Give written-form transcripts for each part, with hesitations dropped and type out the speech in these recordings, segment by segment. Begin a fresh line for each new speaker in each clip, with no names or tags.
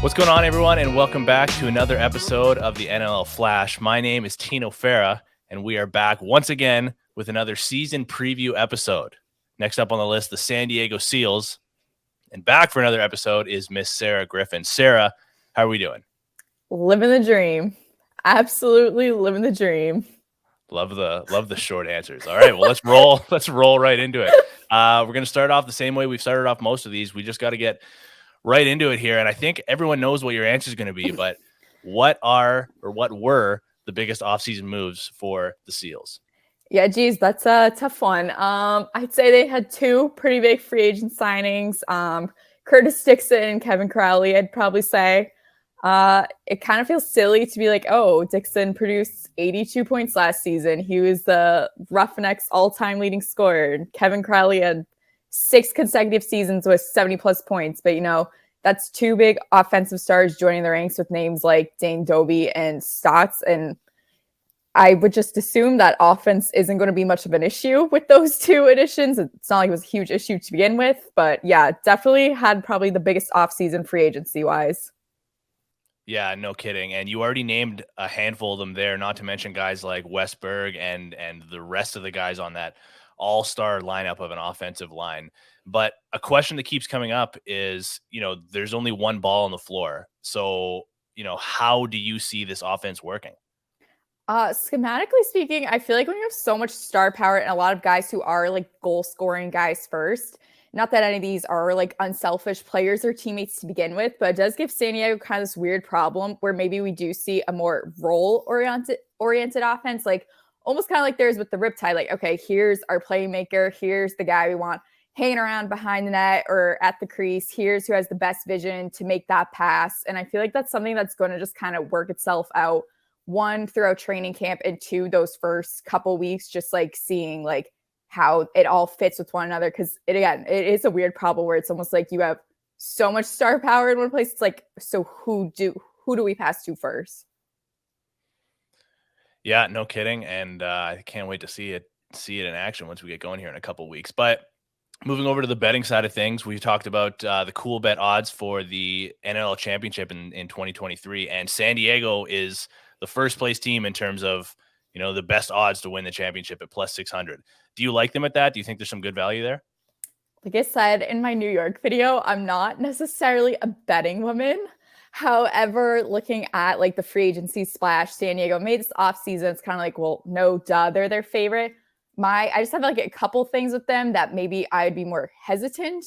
What's going on, everyone, and welcome back to another episode of the NLL Flash. My name is Tino Fera, and we are back once again with another season preview episode. Next up on the list, the San Diego Seals. And back for another episode is Miss Sarah Griffin. Sarah, how are we doing?
Living the dream. Absolutely living the dream.
Love the short answers. All right, well, let's roll. Let's roll right into it. We're going to start off the same way we've started off most of these. We just got to get right into it here. And I think everyone knows what your answer is going to be, but what were the biggest offseason moves for the Seals?
Yeah, geez, that's a tough one. I'd say they had two pretty big free agent signings. Curtis Dixon and Kevin Crowley, I'd probably say. It kind of feels silly to be like, oh, Dixon produced 82 points last season. He was the Roughnecks all-time leading scorer. Kevin Crowley had 6 consecutive seasons with 70-plus points. But, that's two big offensive stars joining the ranks with names like Dane Doby and Stotts. And I would just assume that offense isn't going to be much of an issue with those two additions. It's not like it was a huge issue to begin with. But, yeah, definitely had probably the biggest offseason free agency-wise.
Yeah, no kidding. And you already named a handful of them there, not to mention guys like Westberg and the rest of the guys on that all-star lineup of an offensive line. But a question that keeps coming up is, there's only one ball on the floor. So, how do you see this offense working?
Schematically speaking, I feel like when you have so much star power and a lot of guys who are like goal-scoring guys first, not that any of these are like unselfish players or teammates to begin with, but it does give San Diego kind of this weird problem where maybe we do see a more role-oriented offense, like almost kind of like theirs with the Riptide. Like, okay, here's our playmaker. Here's the guy we want hanging around behind the net or at the crease. Here's who has the best vision to make that pass. And I feel like that's something that's going to just kind of work itself out, one, throughout training camp, and two, those first couple weeks, just like seeing like how it all fits with one another. Because it is a weird problem where it's almost like you have so much star power in one place. It's like, so who do we pass to first?
Yeah, no kidding. And I can't wait to see it in action once we get going here in a couple of weeks. But moving over to the betting side of things, we talked about the cool bet odds for the NLL Championship in 2023. And San Diego is the first place team in terms of, the best odds to win the championship at plus 600. Do you like them at that? Do you think there's some good value there?
Like I said in my New York video, I'm not necessarily a betting woman. However, looking at like the free agency splash San Diego made this offseason, it's kind of like, well, no, duh, they're their favorite. I just have like a couple things with them that maybe I'd be more hesitant.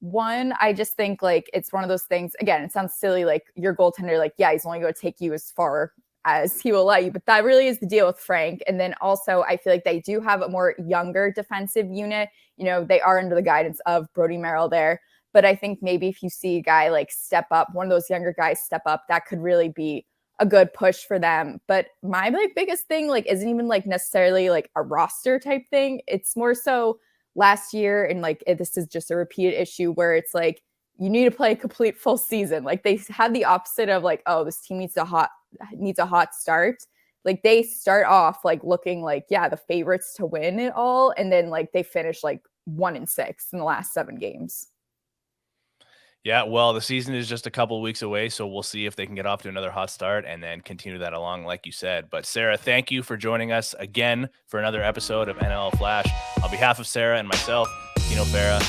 One, I just think like it's one of those things, again, it sounds silly, like your goaltender, like, yeah, he's only going to take you as far as he will let you, but that really is the deal with Frank. And then also I feel like they do have a more younger defensive unit. They are under the guidance of Brody Merrill there, but I think maybe if you see a guy like step up, one of those younger guys step up, that could really be a good push for them. But my like biggest thing like isn't even like necessarily like a roster type thing. It's more so last year, and like this is just a repeated issue where it's like you need to play a complete full season. Like they had the opposite of like, oh, this team needs a hot start. Like they start off like looking like, yeah, the favorites to win it all, and then like they finish like 1-6 in the last 7 games.
Yeah, well, the season is just a couple of weeks away, so we'll see if they can get off to another hot start and then continue that along, like you said. But Sarah, thank you for joining us again for another episode of NLL Flash. On behalf of Sarah and myself, Tino Fera,